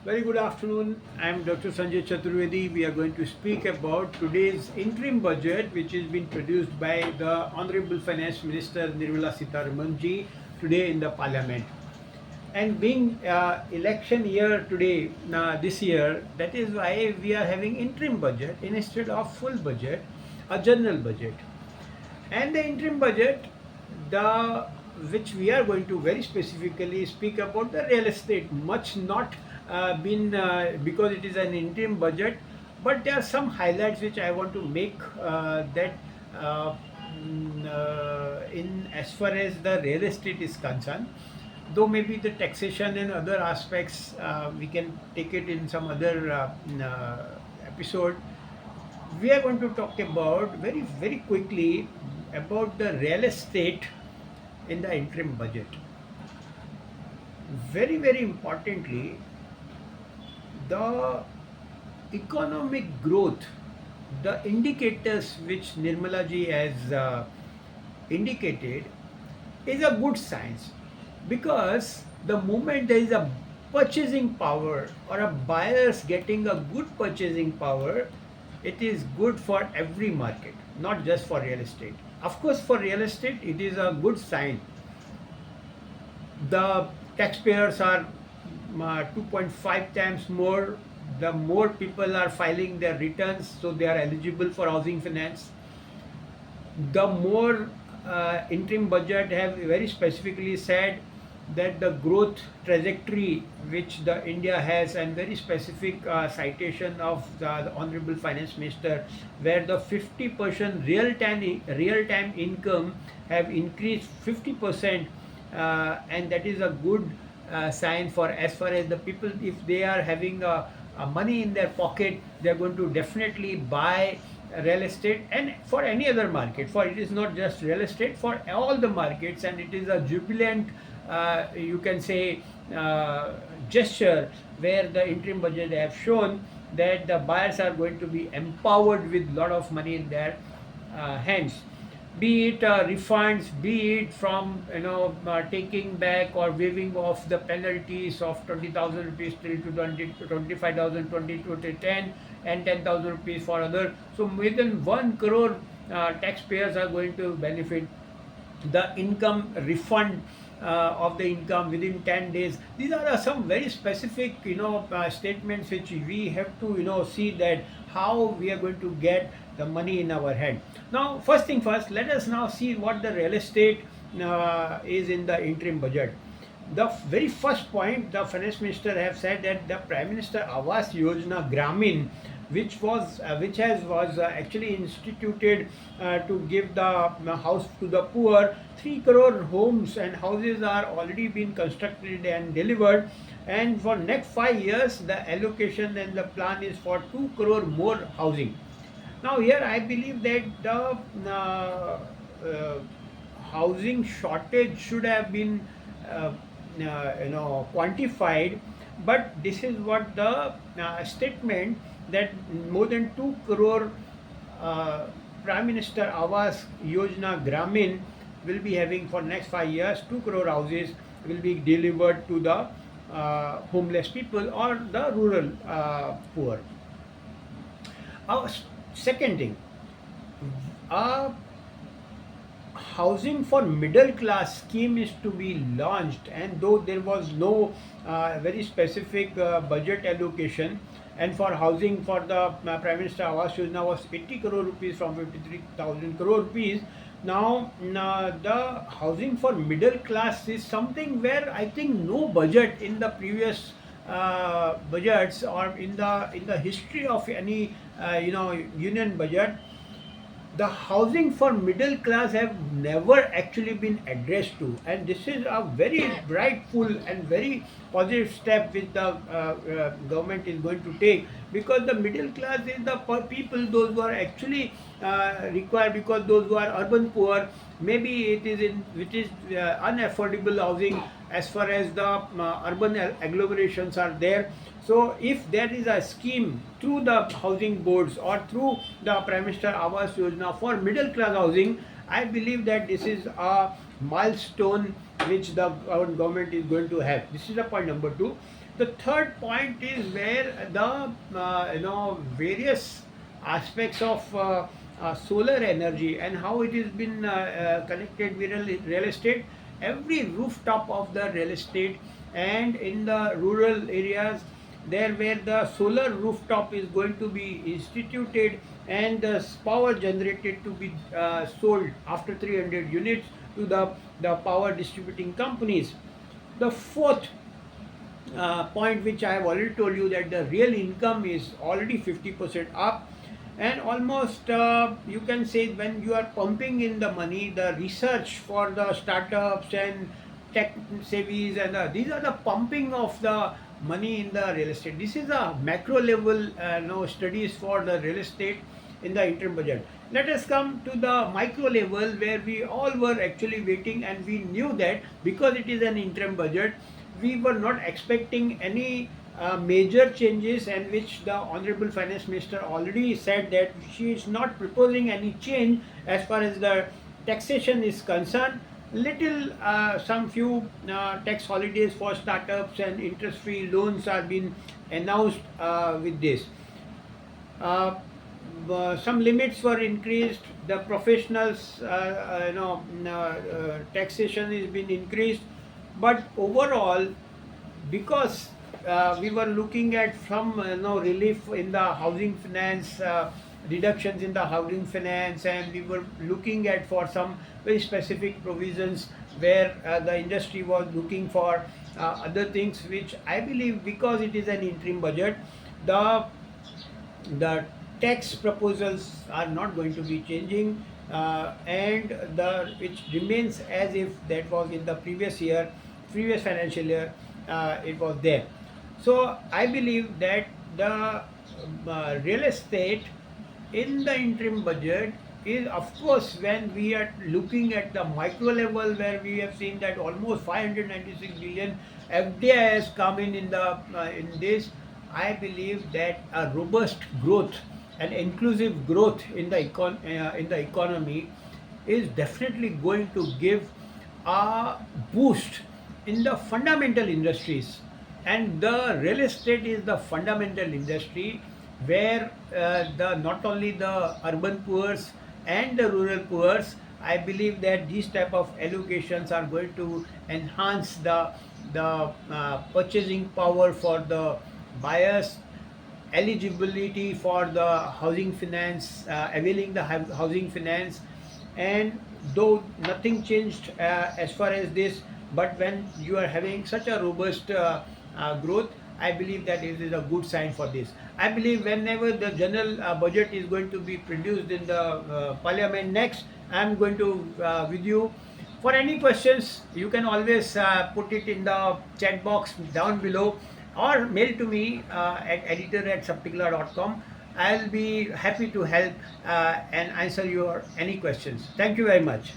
Very good afternoon. I am Dr. Sanjay Chaturvedi. We are going to speak about today's interim budget, which has been produced by the Honorable Finance Minister Nirmala Sitharaman ji today in the Parliament. And being election year today, this year, that is why we are having interim budget instead of full budget, a general budget. And the interim budget, the which we are going to very specifically speak about the real estate, much not been because it is an interim budget, but there are some highlights which I want to make that in as far as the real estate is concerned. Though maybe the taxation and other aspects we can take it in some other episode, we are going to talk about very quickly about the real estate in the interim budget. Very importantly, the economic growth, the indicators which Nirmala ji has indicated, is a good science, because the moment there is a purchasing power or a buyers getting a good purchasing power, it is good for every market, not just for real estate. Of course, for real estate it is a good sign. The taxpayers are 2.5 times more. The more people are filing their returns, so they are eligible for housing finance. The more interim budget have very specifically said that the growth trajectory which the India has, and very specific citation of the Honorable Finance Minister, where the 50% real time income have increased 50%, and that is a good sign for as far as the people, if they are having money in their pocket, they are going to definitely buy real estate. And for any other market, for it is not just real estate, for all the markets, and it is a jubilant you can say gesture, where the interim budget have shown that the buyers are going to be empowered with lot of money in their hands, be it refunds, be it from taking back or waiving off the penalties of 20,000 rupees till to 25,000, 20 to 10, and 10,000 rupees for other. So more than 1 crore taxpayers are going to benefit the income refund of the income within 10 days. These are some very specific statements which we have to see that how we are going to get the money in our hand. Now, first thing first, let us now see what the real estate is in the interim budget. The very first point, the finance minister have said that the Prime Minister Awas Yojana Gramin, which was actually instituted to give the house to the poor. 3 crore homes and houses are already been constructed and delivered, and for next 5 years the allocation and the plan is for 2 crore more housing. Now here I believe that the housing shortage should have been quantified, but this is what the statement, that more than 2 crore uh, Prime Minister Awas Yojana Gramin will be having for next 5 years. 2 crore houses will be delivered to the homeless people or the rural poor. Second thing, a housing for middle class scheme is to be launched, and though there was no very specific budget allocation, and for housing for the Prime Minister Awas Yojana was 80 crore rupees from 53,000 crore rupees. Now the housing for middle class is something where I think no budget in the previous budgets or in the history of any union budget, the housing for middle class have never actually been addressed to, and this is a very rightful and very positive step which the government is going to take, because the middle class is the people, those who are actually required, because those who are urban poor, maybe it is in which is unaffordable housing as far as the urban agglomerations are there. So if there is a scheme through the housing boards or through the Prime Minister Awas Yojana for middle class housing, I believe that this is a milestone which the government is going to have. This is the point number two. The third point is where the various aspects of solar energy and how it has been connected with real estate. Every rooftop of the real estate and in the rural areas, there where the solar rooftop is going to be instituted and the power generated to be sold after 300 units to the power distributing companies. The fourth point, which I have already told you, that the real income is already 50% up, and almost you can say when you are pumping in the money, the research for the startups and tech savvies and these are the pumping of the money in the real estate. This is a macro level studies for the real estate in the interim budget. Let us come to the micro level where we all were actually waiting, and we knew that because it is an interim budget, we were not expecting any major changes, and which the Honorable Finance Minister already said that she is not proposing any change as far as the taxation is concerned. Little some few tax holidays for startups and interest-free loans are being announced with this. Uh, some limits were increased. The professionals, taxation is been increased, but overall, because we were looking at some relief in the housing finance, reductions in the housing finance, and we were looking at for some very specific provisions where the industry was looking for other things, which I believe because it is an interim budget, the the tax proposals are not going to be changing, and the which remains as if that was in the previous year, previous financial year, it was there. So I believe that the real estate in the interim budget is, of course, when we are looking at the micro level where we have seen that almost 596 billion FDI has come in the in this. I believe that a robust growth and inclusive growth in the in the economy is definitely going to give a boost in the fundamental industries, and the real estate is the fundamental industry where the not only the urban poors and the rural poors. I believe that these type of allocations are going to enhance the purchasing power for the buyers, eligibility for the housing finance, availing the housing finance. And though nothing changed as far as this, but when you are having such a robust growth, I believe that it is a good sign for this. I believe whenever the general budget is going to be produced in the parliament next, I am going to with you. For any questions, you can always put it in the chat box down below, or mail to me at editor@subticular.com. I'll be happy to help and answer your any questions. Thank you very much.